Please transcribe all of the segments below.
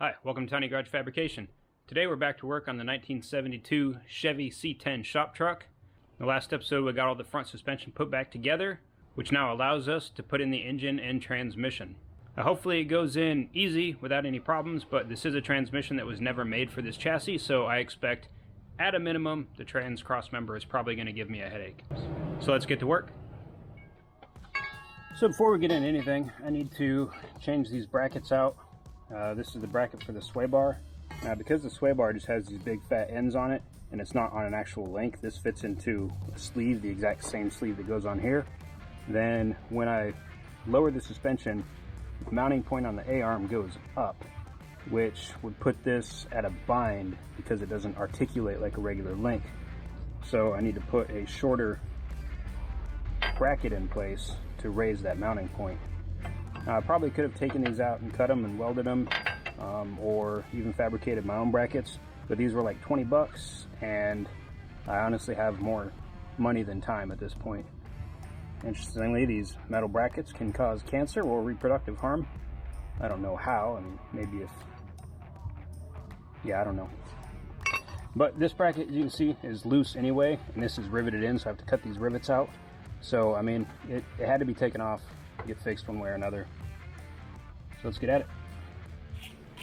Hi, welcome to Tiny Garage Fabrication. Today we're back to work on the 1972 Chevy C10 shop truck. In the last episode we got all the front suspension put back together, which now allows us to put in the engine and transmission. Hopefully it goes in easy without any problems, but this is a transmission that was never made for this chassis, so I expect at a minimum the trans Crossmember is probably going to give me a headache. So let's get to work. So before we get into anything, I need to change these brackets out. This is the bracket for the sway bar. Now because the sway bar just has these big fat ends on it and it's not on an actual length, this fits into a sleeve, the exact same sleeve that goes on here. Then when I lower the suspension, the mounting point on the A-arm goes up, which would put this at a bind because it doesn't articulate like a regular link. So I need to put a shorter bracket in place to raise that mounting point. I probably could have taken these out and cut them and welded them, or even fabricated my own brackets, but these were like 20 bucks, and I honestly have more money than time at this point. Interestingly, these metal brackets can cause cancer or reproductive harm. I don't know how, I mean, maybe if, yeah, I don't know. But this bracket, as you can see, is loose anyway, and this is riveted in, so I have to cut these rivets out. So, I mean, it had to be taken off, get fixed one way or another. So let's get at it.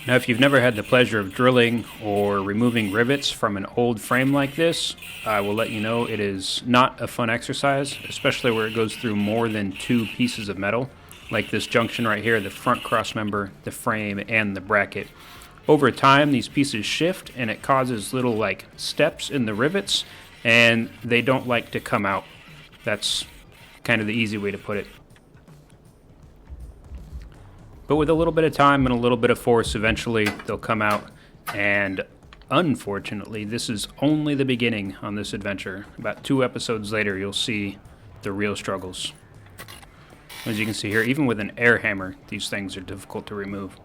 Now, if you've never had the pleasure of drilling or removing rivets from an old frame like this, I will let you know it is not a fun exercise, especially where it goes through more than two pieces of metal, like this junction right here, the front cross member, the frame, and the bracket. Over time, these pieces shift, and it causes little like steps in the rivets, and they don't like to come out. That's kind of the easy way to put it. But with a little bit of time and a little bit of force, eventually they'll come out. And unfortunately, this is only the beginning on this adventure. About 2 episodes later, you'll see the real struggles. As you can see here, even with an air hammer, these things are difficult to remove.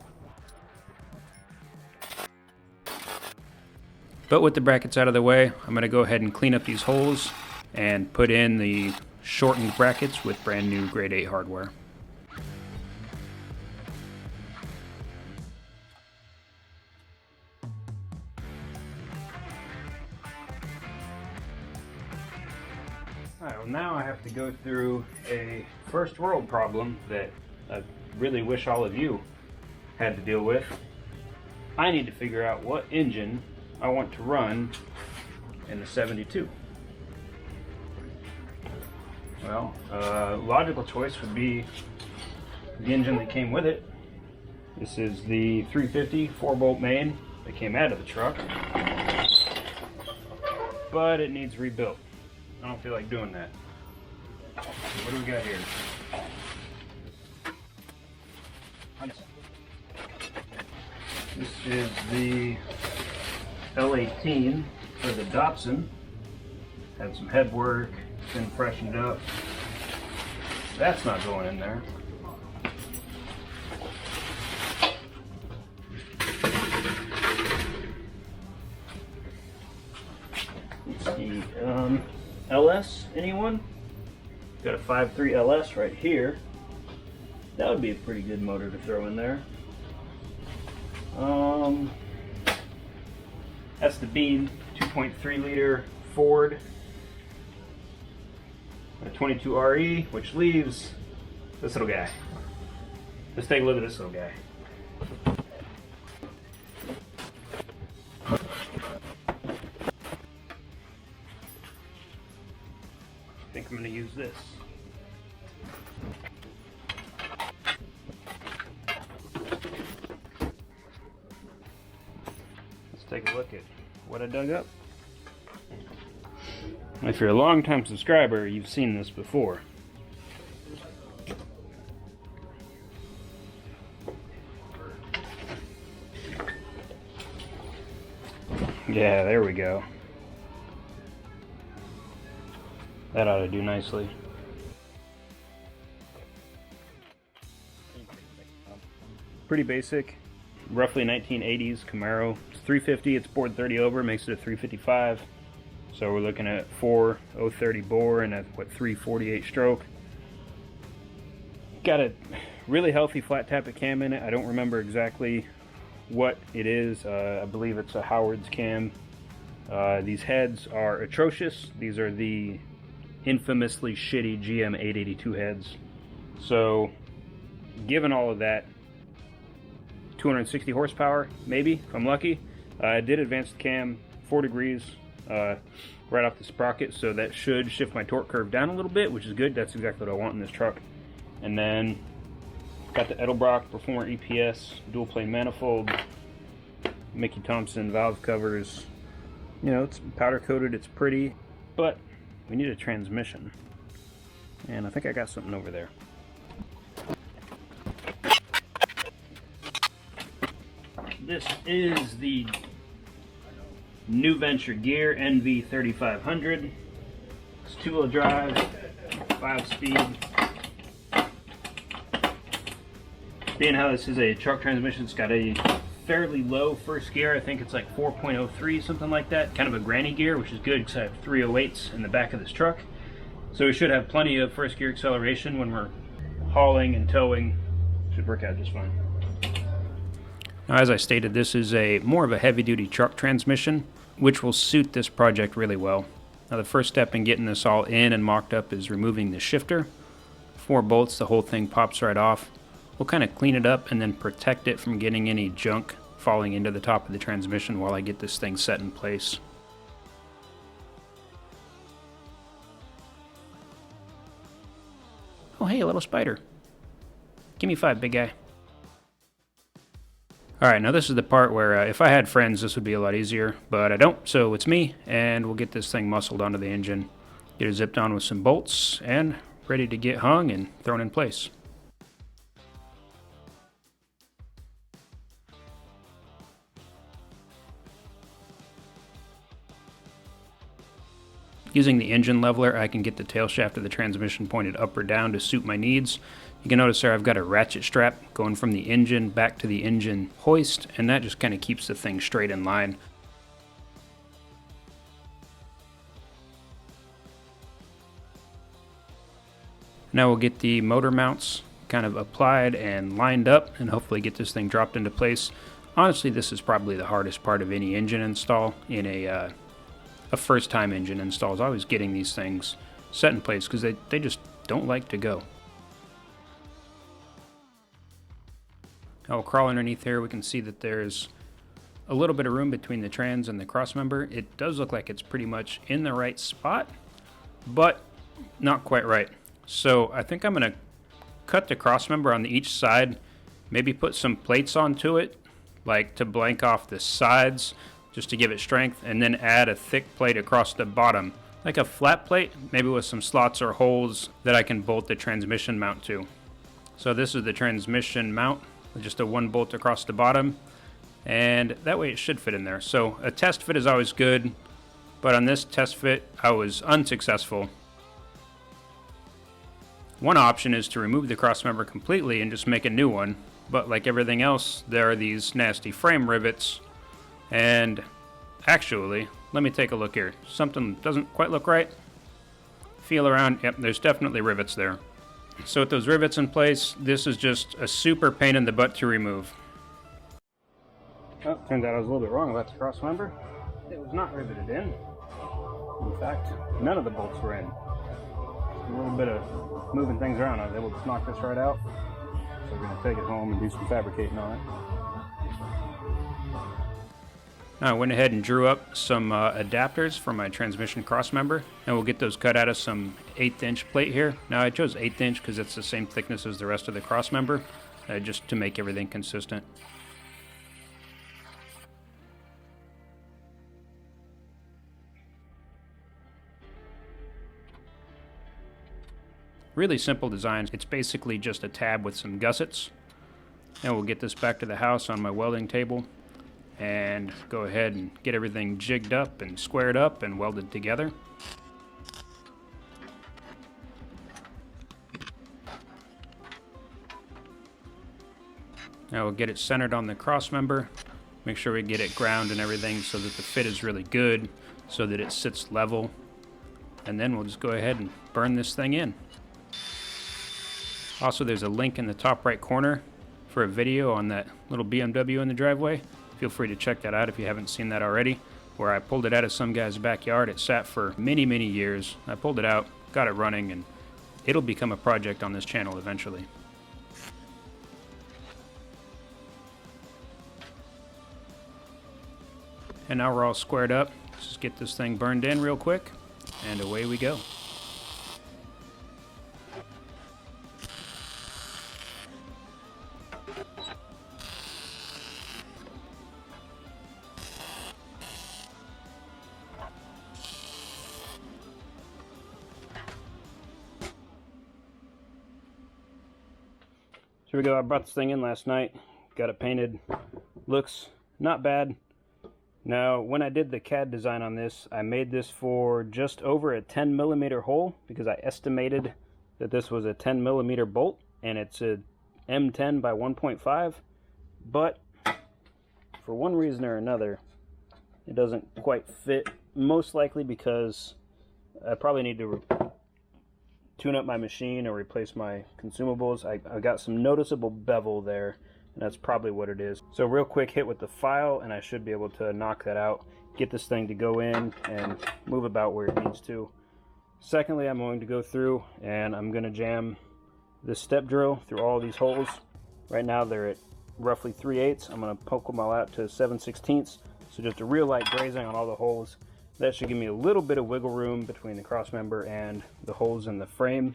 But with the brackets out of the way, I'm going to go ahead and clean up these holes and put in the shortened brackets with brand new grade 8 hardware. Alright, well now I have to go through a first world problem that I really wish all of you had to deal with. I need to figure out what engine I want to run in the 72. Well, logical choice would be the engine that came with it. This is the 350 4-bolt main that came out of the truck, but it needs rebuilt. I don't feel like doing that. What do we got here? This is the L18 for the Datsun. Had some head work, been freshened up. That's not going in there. Let's see, LS, anyone? Got a 5.3 LS right here. That would be a pretty good motor to throw in there. That's the Beam 2.3 liter Ford. A 22 RE, which leaves this little guy. Let's take a look at this little guy. I think I'm going to use this. Let's take a look at what I dug up. If you're a long-time subscriber, you've seen this before. Yeah, there we go. That ought to do nicely. Pretty basic, roughly 1980s Camaro. It's 350, it's bored 30 over, makes it a 355. So we're looking at 4.030 bore and a 348 stroke. Got a really healthy flat tappet cam in it. I don't remember exactly what it is. I believe it's a Howard's cam. These heads are atrocious. These are the infamously shitty GM 882 heads. So, given all of that, 260 horsepower, maybe, if I'm lucky. I did advance the cam 4 degrees right off the sprocket, so that should shift my torque curve down a little bit, which is good. That's exactly what I want in this truck. And then got the Edelbrock Performer EPS dual plane manifold, Mickey Thompson valve covers. You know, it's powder coated, it's pretty, but we need a transmission. And I think I got something over there. This is the New Venture Gear NV3500. It's 2-wheel drive, 5-speed. Being how this is a truck transmission, it's got a fairly low first gear. I think it's like 4.03, something like that. Kind of a granny gear, which is good because I have 308s in the back of this truck. So we should have plenty of first gear acceleration when we're hauling and towing. Should work out just fine. Now, as I stated, this is more of a heavy-duty truck transmission, which will suit this project really well. Now, the first step in getting this all in and mocked up is removing the shifter. 4 bolts, the whole thing pops right off. We'll kind of clean it up and then protect it from getting any junk falling into the top of the transmission while I get this thing set in place. Oh, hey, a little spider. Give me 5, big guy. Alright, now this is the part where if I had friends this would be a lot easier, but I don't, so it's me, and we'll get this thing muscled onto the engine, get it zipped on with some bolts, and ready to get hung and thrown in place. Using the engine leveler, I can get the tail shaft of the transmission pointed up or down to suit my needs. You can notice there I've got a ratchet strap going from the engine back to the engine hoist, and that just kind of keeps the thing straight in line. Now we'll get the motor mounts kind of applied and lined up and hopefully get this thing dropped into place. Honestly, this is probably the hardest part of any engine install in a first-time engine install, is always getting these things set in place because they just don't like to go. Now we'll crawl underneath here. We can see that there's a little bit of room between the trans and the crossmember. It does look like it's pretty much in the right spot, but not quite right. So I think I'm going to cut the crossmember on each side, maybe put some plates onto it, like to blank off the sides, just to give it strength, and then add a thick plate across the bottom, like a flat plate, maybe with some slots or holes that I can bolt the transmission mount to. So this is the transmission mount, with just a 1 bolt across the bottom, and that way it should fit in there. So a test fit is always good, but on this test fit I was unsuccessful. One option is to remove the crossmember completely and just make a new one, but like everything else, there are these nasty frame rivets. And actually, let me take a look here. Something doesn't quite look right. Feel around. Yep, there's definitely rivets there. So with those rivets in place, this is just a super pain in the butt to remove. Oh, turns out I was a little bit wrong about the crossmember. It was not riveted in. In fact, none of the bolts were in. A little bit of moving things around. I was able to knock this right out. So we're going to take it home and do some fabricating on it. I went ahead and drew up some adapters for my transmission crossmember, and we'll get those cut out of some 1/8 inch plate here. Now I chose 1/8 inch because it's the same thickness as the rest of the crossmember, just to make everything consistent. Really simple design. It's basically just a tab with some gussets. And we'll get this back to the house on my welding table and go ahead and get everything jigged up and squared up and welded together. Now we'll get it centered on the crossmember, make sure we get it ground and everything so that the fit is really good, so that it sits level, and then we'll just go ahead and burn this thing in. Also, there's a link in the top right corner for a video on that little BMW in the driveway. Feel free to check that out if you haven't seen that already, where I pulled it out of some guy's backyard. It sat for many, many years. I pulled it out, got it running, and it'll become a project on this channel eventually. And now we're all squared up. Let's just get this thing burned in real quick, and away we go. Here we go. I brought this thing in last night, got it painted. Looks not bad. Now, when I did the CAD design on this, I made this for just over a 10 millimeter hole because I estimated that this was a 10 millimeter bolt, and it's a M10 by 1.5. But for one reason or another, it doesn't quite fit. Most likely because I probably need to tune up my machine or replace my consumables. I got some noticeable bevel there, and that's probably what it is. So real quick hit with the file, and I should be able to knock that out, get this thing to go in and move about where it needs to. Secondly, I'm going to go through and I'm going to jam this step drill through all of these holes. Right now they're at roughly 3/8. I'm going to poke them all out to 7/16. So just a real light grazing on all the holes. That should give me a little bit of wiggle room between the crossmember and the holes in the frame.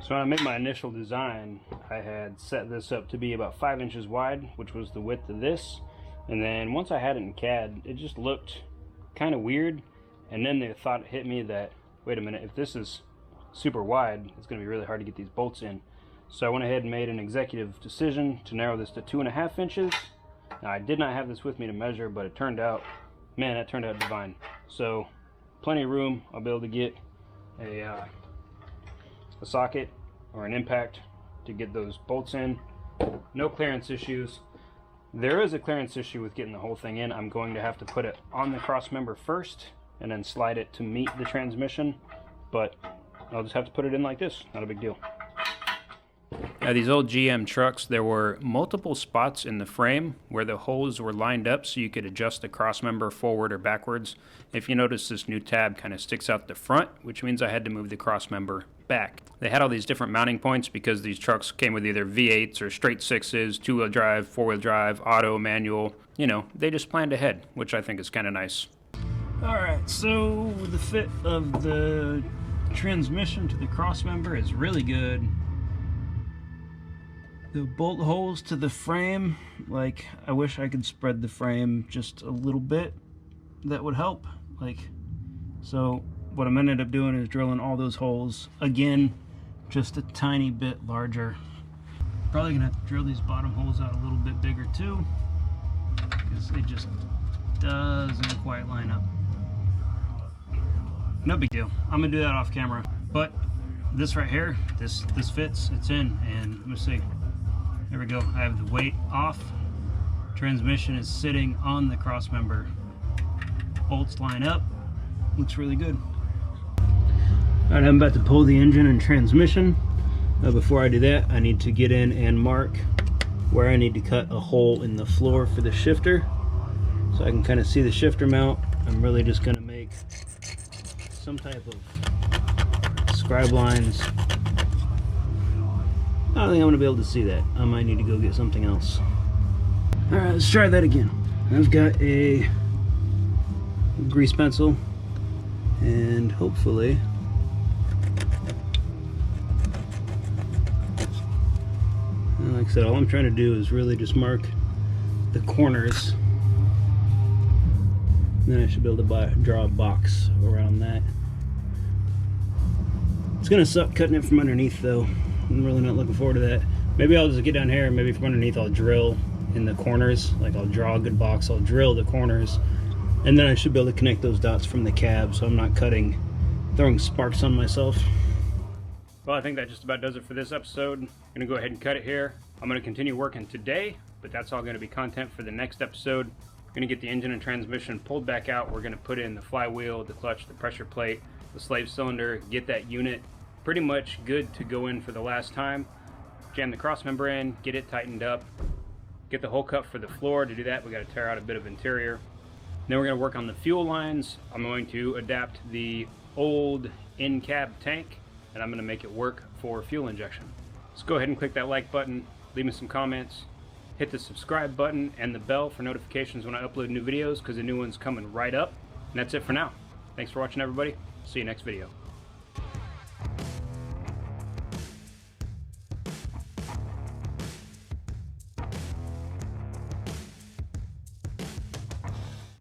So when I made my initial design, I had set this up to be about 5 inches wide, which was the width of this. And then once I had it in CAD, it just looked kind of weird. And then the thought hit me that, wait a minute, if this is super wide, it's going to be really hard to get these bolts in. So I went ahead and made an executive decision to narrow this to 2.5 inches. Now I did not have this with me to measure, but it turned out, man, that turned out divine. So plenty of room. I'll be able to get a socket or an impact to get those bolts in. No clearance issues. There is a clearance issue with getting the whole thing in. I'm going to have to put it on the crossmember first and then slide it to meet the transmission, but I'll just have to put it in like this. Not a big deal. Now, these old GM trucks, there were multiple spots in the frame where the holes were lined up so you could adjust the crossmember forward or backwards. If you notice, this new tab kind of sticks out the front, which means I had to move the crossmember back. They had all these different mounting points because these trucks came with either V8s or straight 6s, 2-wheel drive, 4-wheel drive, auto, manual. You know, they just planned ahead, which I think is kind of nice. Alright, so the fit of the transmission to the crossmember is really good. The bolt holes to the frame, like, I wish I could spread the frame just a little bit. That would help. Like, so what I'm gonna end up doing is drilling all those holes again, just a tiny bit larger. Probably gonna have to drill these bottom holes out a little bit bigger too, because it just doesn't quite line up. No big deal. I'm gonna do that off camera. But this right here, this fits. It's in, and let me see. There we go. I have the weight off. Transmission is sitting on the crossmember. Bolts line up. Looks really good. Alright, I'm about to pull the engine and transmission. Before I do that, I need to get in and mark where I need to cut a hole in the floor for the shifter, so I can kind of see the shifter mount. I'm really just going to make some type of scribe lines. I don't think I'm going to be able to see that. I might need to go get something else. Alright, let's try that again. I've got a grease pencil, and hopefully like I said, all I'm trying to do is really just mark the corners. Then I should be able to draw a box around that. It's gonna suck cutting it from underneath though. I'm really not looking forward to that. Maybe I'll just get down here and maybe from underneath I'll drill in the corners. Like I'll draw a good box, I'll drill the corners, and then I should be able to connect those dots from the cab so I'm not throwing sparks on myself. Well, I think that just about does it for this episode. I'm gonna go ahead and cut it here. I'm gonna continue working today but that's all going to be content for the next episode. We're going to get the engine and transmission pulled back out. We're going to put in the flywheel, the clutch, the pressure plate, the slave cylinder, get that unit pretty much good to go in for the last time. Jam the cross member in, get it tightened up, get the hole cut for the floor. To do that, we got to tear out a bit of interior. Then we're going to work on the fuel lines. I'm going to adapt the old in-cab tank, and I'm going to make it work for fuel injection. Let's go ahead and click that like button, leave me some comments, hit the subscribe button and the bell for notifications when I upload new videos, because the new one's coming right up. And that's it for now. Thanks for watching, everybody. See you next video.